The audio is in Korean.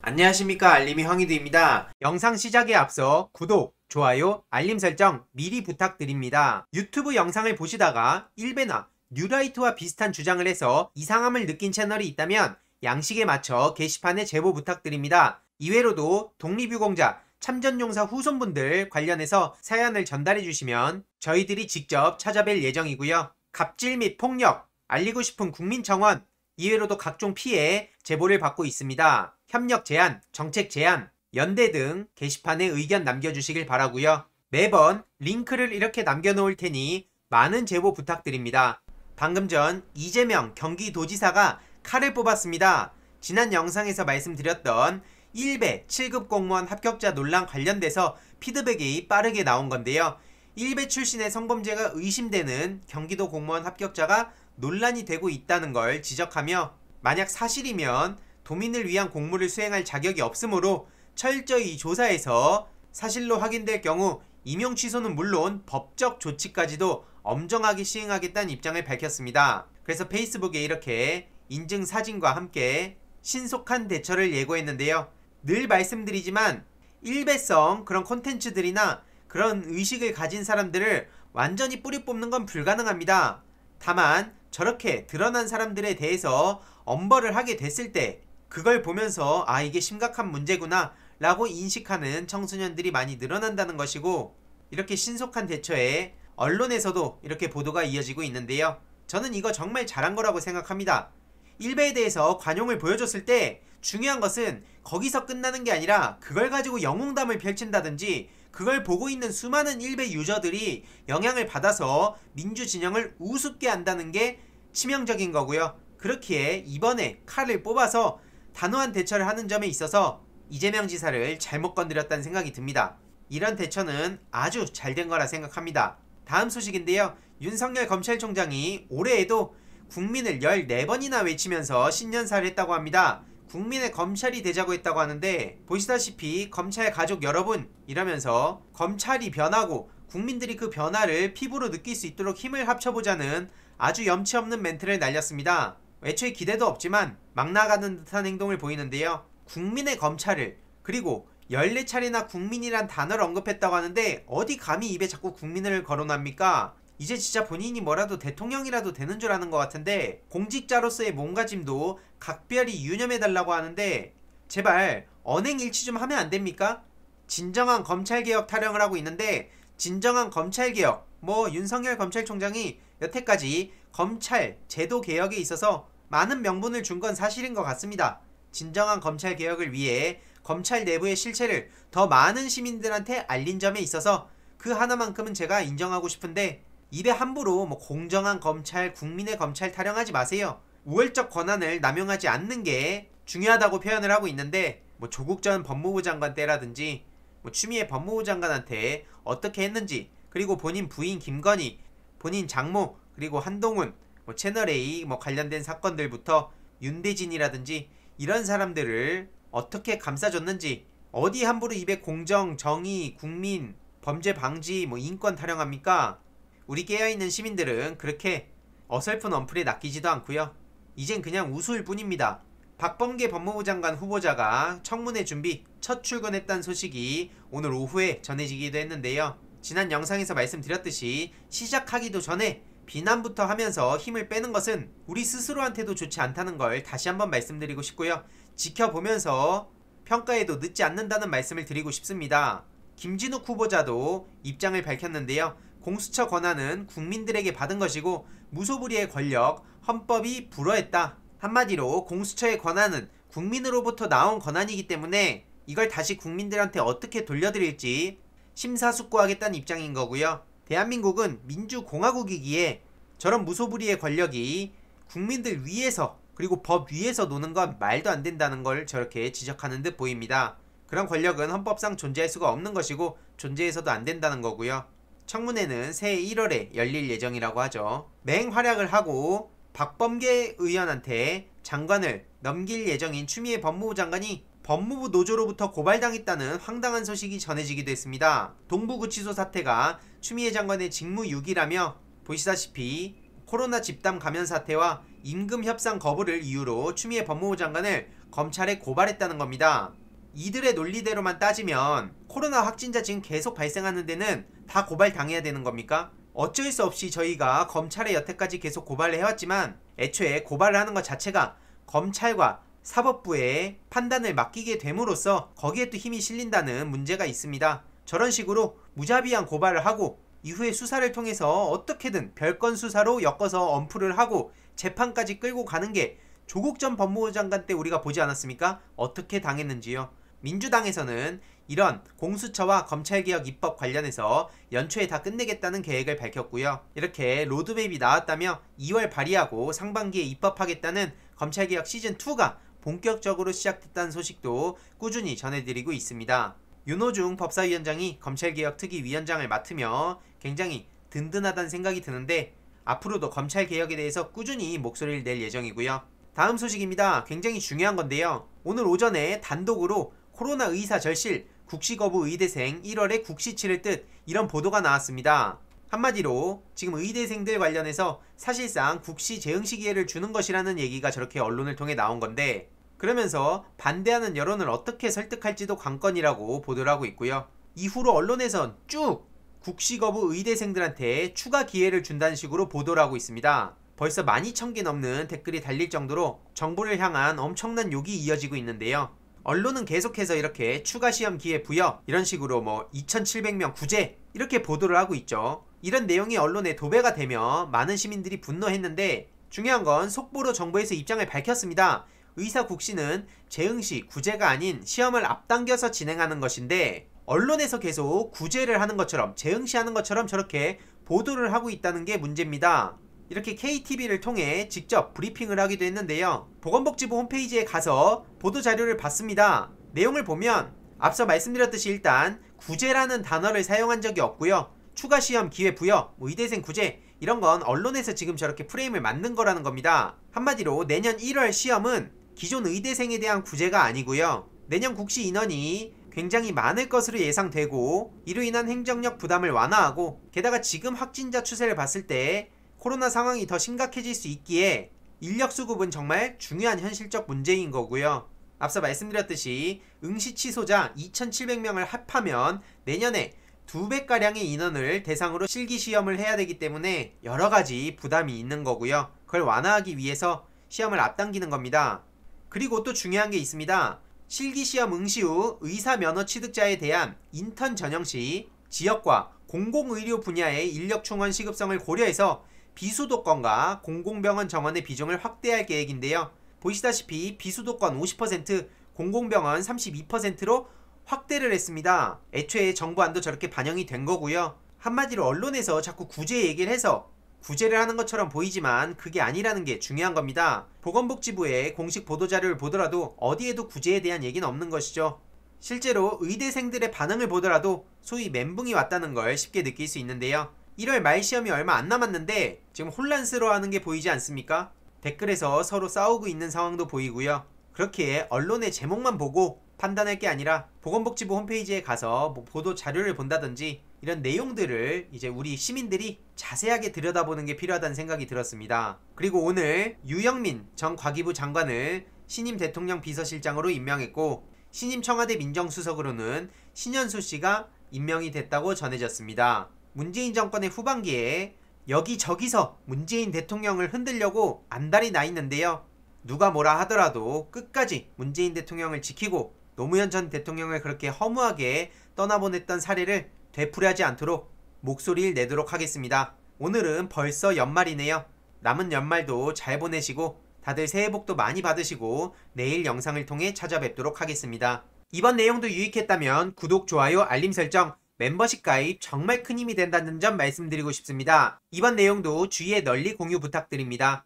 안녕하십니까, 알림이 황희두입니다. 영상 시작에 앞서 구독, 좋아요, 알림 설정 미리 부탁드립니다. 유튜브 영상을 보시다가 일베나 뉴라이트와 비슷한 주장을 해서 이상함을 느낀 채널이 있다면 양식에 맞춰 게시판에 제보 부탁드립니다. 이외로도 독립유공자, 참전용사 후손분들 관련해서 사연을 전달해 주시면 저희들이 직접 찾아뵐 예정이고요. 갑질 및 폭력, 알리고 싶은 국민청원, 이외로도 각종 피해 제보를 받고 있습니다. 협력 제안, 정책 제안, 연대 등 게시판에 의견 남겨주시길 바라고요. 매번 링크를 이렇게 남겨놓을 테니 많은 제보 부탁드립니다. 방금 전 이재명 경기도지사가 칼을 뽑았습니다. 지난 영상에서 말씀드렸던 1배 7급 공무원 합격자 논란 관련돼서 피드백이 빠르게 나온 건데요. 1배 출신의 성범죄가 의심되는 경기도 공무원 합격자가 논란이 되고 있다는 걸 지적하며 만약 사실이면 도민을 위한 공무를 수행할 자격이 없으므로 철저히 조사해서 사실로 확인될 경우 임용 취소는 물론 법적 조치까지도 엄정하게 시행하겠다는 입장을 밝혔습니다. 그래서 페이스북에 이렇게 인증 사진과 함께 신속한 대처를 예고했는데요. 늘 말씀드리지만 일배성 그런 콘텐츠들이나 그런 의식을 가진 사람들을 완전히 뿌리 뽑는 건 불가능합니다. 다만 저렇게 드러난 사람들에 대해서 엄벌을 하게 됐을 때 그걸 보면서 아, 이게 심각한 문제구나 라고 인식하는 청소년들이 많이 늘어난다는 것이고, 이렇게 신속한 대처에 언론에서도 이렇게 보도가 이어지고 있는데요. 저는 이거 정말 잘한 거라고 생각합니다. 일베에 대해서 관용을 보여줬을 때 중요한 것은 거기서 끝나는 게 아니라 그걸 가지고 영웅담을 펼친다든지 그걸 보고 있는 수많은 일베 유저들이 영향을 받아서 민주 진영을 우습게 한다는 게 치명적인 거고요. 그렇기에 이번에 칼을 뽑아서 단호한 대처를 하는 점에 있어서 이재명 지사를 잘못 건드렸다는 생각이 듭니다. 이런 대처는 아주 잘된 거라 생각합니다. 다음 소식인데요. 윤석열 검찰총장이 올해에도 국민을 14번이나 외치면서 신년사를 했다고 합니다. 국민의 검찰이 되자고 했다고 하는데, 보시다시피 검찰 가족 여러분 이러면서 검찰이 변하고 국민들이 그 변화를 피부로 느낄 수 있도록 힘을 합쳐보자는 아주 염치 없는 멘트를 날렸습니다. 애초에 기대도 없지만 막 나가는 듯한 행동을 보이는데요. 국민의 검찰을, 그리고 14차례나 국민이란 단어를 언급했다고 하는데 어디 감히 입에 자꾸 국민을 거론합니까? 이제 진짜 본인이 뭐라도 대통령이라도 되는 줄 아는 것 같은데 공직자로서의 몸가짐도 각별히 유념해달라고 하는데 제발 언행일치 좀 하면 안 됩니까? 진정한 검찰개혁 타령을 하고 있는데 진정한 검찰개혁, 윤석열 검찰총장이 여태까지 검찰 제도 개혁에 있어서 많은 명분을 준 건 사실인 것 같습니다. 진정한 검찰 개혁을 위해 검찰 내부의 실체를 더 많은 시민들한테 알린 점에 있어서 그 하나만큼은 제가 인정하고 싶은데, 입에 함부로 공정한 검찰, 국민의 검찰 타령하지 마세요. 우월적 권한을 남용하지 않는 게 중요하다고 표현을 하고 있는데, 조국 전 법무부 장관 때라든지 추미애 법무부 장관한테 어떻게 했는지, 그리고 본인 부인 김건희, 본인 장모, 그리고 한동훈, 채널A 관련된 사건들부터 윤대진이라든지 이런 사람들을 어떻게 감싸줬는지, 어디 함부로 입에 공정, 정의, 국민, 범죄 방지, 인권 타령합니까? 우리 깨어있는 시민들은 그렇게 어설픈 언플에 낚이지도 않고요. 이젠 그냥 우스울 뿐입니다. 박범계 법무부 장관 후보자가 청문회 준비 첫 출근했다는 소식이 오늘 오후에 전해지기도 했는데요. 지난 영상에서 말씀드렸듯이 시작하기도 전에 비난부터 하면서 힘을 빼는 것은 우리 스스로한테도 좋지 않다는 걸 다시 한번 말씀드리고 싶고요. 지켜보면서 평가에도 늦지 않는다는 말씀을 드리고 싶습니다. 김진욱 후보자도 입장을 밝혔는데요. 공수처 권한은 국민들에게 받은 것이고 무소불위의 권력, 헌법이 불허했다. 한마디로 공수처의 권한은 국민으로부터 나온 권한이기 때문에 이걸 다시 국민들한테 어떻게 돌려드릴지 심사숙고하겠다는 입장인 거고요. 대한민국은 민주공화국이기에 저런 무소불위의 권력이 국민들 위에서, 그리고 법 위에서 노는 건 말도 안 된다는 걸 저렇게 지적하는 듯 보입니다. 그런 권력은 헌법상 존재할 수가 없는 것이고 존재해서도 안 된다는 거고요. 청문회는 새해 1월에 열릴 예정이라고 하죠. 맹활약을 하고 박범계 의원한테 장관을 넘길 예정인 추미애 법무부 장관이 법무부 노조로부터 고발당했다는 황당한 소식이 전해지기도 했습니다. 동부구치소 사태가 추미애 장관의 직무유기라며, 보시다시피 코로나 집단 감염 사태와 임금 협상 거부를 이유로 추미애 법무부 장관을 검찰에 고발했다는 겁니다. 이들의 논리대로만 따지면 코로나 확진자 지금 계속 발생하는 데는 다 고발당해야 되는 겁니까? 어쩔 수 없이 저희가 검찰에 여태까지 계속 고발을 해왔지만 애초에 고발을 하는 것 자체가 검찰과 사법부의 판단을 맡기게 됨으로써 거기에 또 힘이 실린다는 문제가 있습니다. 저런 식으로 무자비한 고발을 하고 이후에 수사를 통해서 어떻게든 별건 수사로 엮어서 엄풀을 하고 재판까지 끌고 가는 게 조국 전 법무부 장관 때 우리가 보지 않았습니까? 어떻게 당했는지요. 민주당에서는 이런 공수처와 검찰개혁 입법 관련해서 연초에 다 끝내겠다는 계획을 밝혔고요. 이렇게 로드맵이 나왔다며 2월 발의하고 상반기에 입법하겠다는 검찰개혁 시즌2가 본격적으로 시작됐다는 소식도 꾸준히 전해드리고 있습니다. 윤호중 법사위원장이 검찰개혁 특위위원장을 맡으며 굉장히 든든하다는 생각이 드는데 앞으로도 검찰개혁에 대해서 꾸준히 목소리를 낼 예정이고요. 다음 소식입니다. 굉장히 중요한 건데요. 오늘 오전에 단독으로 코로나 의사 절실, 국시 거부 의대생 1월에 국시 치를 듯 이런 보도가 나왔습니다. 한마디로 지금 의대생들 관련해서 사실상 국시 재응시 기회를 주는 것이라는 얘기가 저렇게 언론을 통해 나온 건데 그러면서 반대하는 여론을 어떻게 설득할지도 관건이라고 보도를 하고 있고요. 이후로 언론에선 쭉 국시 거부 의대생들한테 추가 기회를 준다는 식으로 보도를 하고 있습니다. 벌써 12,000개 넘는 댓글이 달릴 정도로 정부를 향한 엄청난 욕이 이어지고 있는데요. 언론은 계속해서 이렇게 추가 시험 기회 부여 이런 식으로 2,700명 구제 이렇게 보도를 하고 있죠. 이런 내용이 언론에 도배가 되며 많은 시민들이 분노했는데 중요한 건 속보로 정부에서 입장을 밝혔습니다. 의사 국시는 재응시, 구제가 아닌 시험을 앞당겨서 진행하는 것인데 언론에서 계속 구제를 하는 것처럼 재응시하는 것처럼 저렇게 보도를 하고 있다는 게 문제입니다. 이렇게 KTV를 통해 직접 브리핑을 하기도 했는데요. 보건복지부 홈페이지에 가서 보도자료를 봤습니다. 내용을 보면 앞서 말씀드렸듯이 일단 구제라는 단어를 사용한 적이 없고요. 추가 시험 기회 부여, 의대생 구제 이런 건 언론에서 지금 저렇게 프레임을 만든 거라는 겁니다. 한마디로 내년 1월 시험은 기존 의대생에 대한 구제가 아니고요. 내년 국시 인원이 굉장히 많을 것으로 예상되고 이로 인한 행정력 부담을 완화하고 게다가 지금 확진자 추세를 봤을 때 코로나 상황이 더 심각해질 수 있기에 인력 수급은 정말 중요한 현실적 문제인 거고요. 앞서 말씀드렸듯이 응시 취소자 2,700명을 합하면 내년에 2배가량의 인원을 대상으로 실기시험을 해야 되기 때문에 여러가지 부담이 있는 거고요. 그걸 완화하기 위해서 시험을 앞당기는 겁니다. 그리고 또 중요한 게 있습니다. 실기시험 응시 후 의사면허 취득자에 대한 인턴 전형 시 지역과 공공의료 분야의 인력 충원 시급성을 고려해서 비수도권과 공공병원 정원의 비중을 확대할 계획인데요. 보시다시피 비수도권 50%, 공공병원 32%로 확대를 했습니다. 애초에 정부안도 저렇게 반영이 된 거고요. 한마디로 언론에서 자꾸 구제 얘기를 해서 구제를 하는 것처럼 보이지만 그게 아니라는 게 중요한 겁니다. 보건복지부의 공식 보도자료를 보더라도 어디에도 구제에 대한 얘기는 없는 것이죠. 실제로 의대생들의 반응을 보더라도 소위 멘붕이 왔다는 걸 쉽게 느낄 수 있는데요. 1월 말 시험이 얼마 안 남았는데 지금 혼란스러워하는 게 보이지 않습니까? 댓글에서 서로 싸우고 있는 상황도 보이고요. 그렇게 언론의 제목만 보고 판단할 게 아니라 보건복지부 홈페이지에 가서 보도 자료를 본다든지 이런 내용들을 이제 우리 시민들이 자세하게 들여다보는 게 필요하다는 생각이 들었습니다. 그리고 오늘 유영민 전 과기부 장관을 신임 대통령 비서실장으로 임명했고 신임 청와대 민정수석으로는 신현수 씨가 임명이 됐다고 전해졌습니다. 문재인 정권의 후반기에 여기저기서 문재인 대통령을 흔들려고 안달이 나 있는데요. 누가 뭐라 하더라도 끝까지 문재인 대통령을 지키고 노무현 전 대통령을 그렇게 허무하게 떠나보냈던 사례를 되풀이하지 않도록 목소리를 내도록 하겠습니다. 오늘은 벌써 연말이네요. 남은 연말도 잘 보내시고 다들 새해 복도 많이 받으시고 내일 영상을 통해 찾아뵙도록 하겠습니다. 이번 내용도 유익했다면 구독, 좋아요, 알림 설정, 멤버십 가입 정말 큰 힘이 된다는 점 말씀드리고 싶습니다. 이번 내용도 주위에 널리 공유 부탁드립니다.